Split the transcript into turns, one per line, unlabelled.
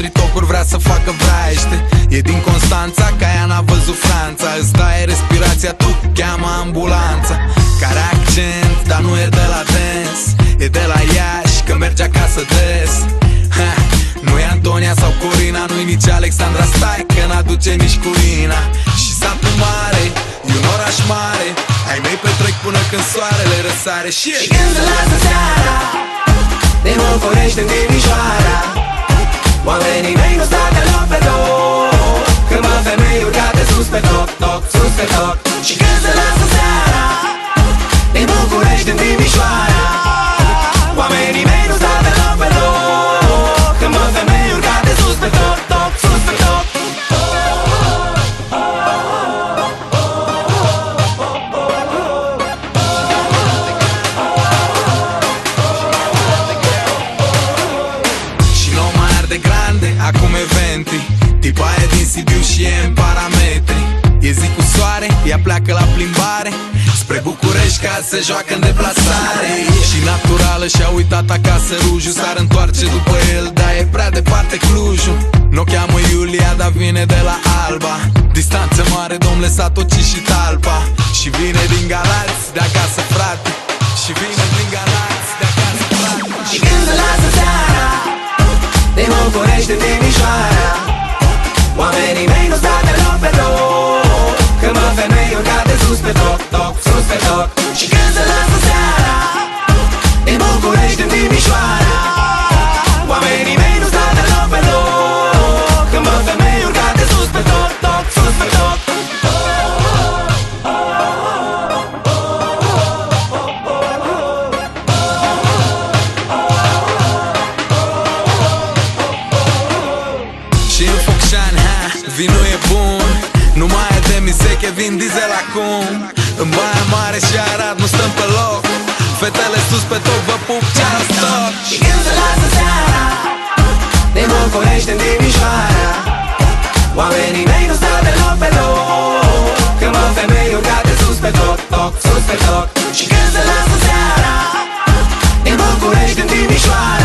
4 tocuri vrea să facă vraiește. E din Constanța, ca ea n-a văzut Franța. Îți taie respirația, tu cheamă ambulanța. Care accent, dar nu e de la dance. E de la Iași, că merge acasă des. Ha, nu e Antonia sau Corina, nu-i nici Alexandra, stai că n-aduce nici Curina. Și satul mare, e un oraș mare. Ai mei petrec până când soarele răsare. Și
când se lasă seara, de București în Timișoara, oamenii mei nu stau deloc pe loc. Când mă femei urcate sus pe toc, toc, sus pe toc. Și când se lasă seara, de București în Timișoara, oamenii mei nu stau deloc pe loc. Când mă femei urcate sus pe toc, toc, sus pe toc.
Acum e venti, tipa e din Sibiu și e în parametri. E zi cu soare, ea pleacă la plimbare spre București ca se joacă în deplasare. Și naturală și-a uitat acasă rujul, s-ar întoarce după el, dar e prea departe Clujul. N-o cheamă Iulia, dar vine de la Alba. Distanță mare, domnule, s-a tocit și talpa. Și vine din Galați, de acasă frate. Și vine din Galați, de acasă frate.
Și când se lasă seara, de București în Timișoara, oamenii mei nu stau deloc pe loc. Când mă femei urcate sus pe toc, toc, sus pe toc. Și când se lasă seara, de București în Timișoara, oamenii mei nu stau deloc pe loc. Când mă femei urcate sus pe toc, toc, sus pe toc.
Și în Focșani, vinul e bun. Nu mai e de mizeche, vin diesel acum. În Baia Mare și Arad nu stăm pe loc. Fetele sus pe toc, vă pup ce-am stoc.
Și când se lasă seara, de București în Timișoara, oamenii mei nu stau deloc pe loc. Când mă femei urcate sus pe toc, toc, sus pe toc. Și când se lasă seara, de București în Timișoara,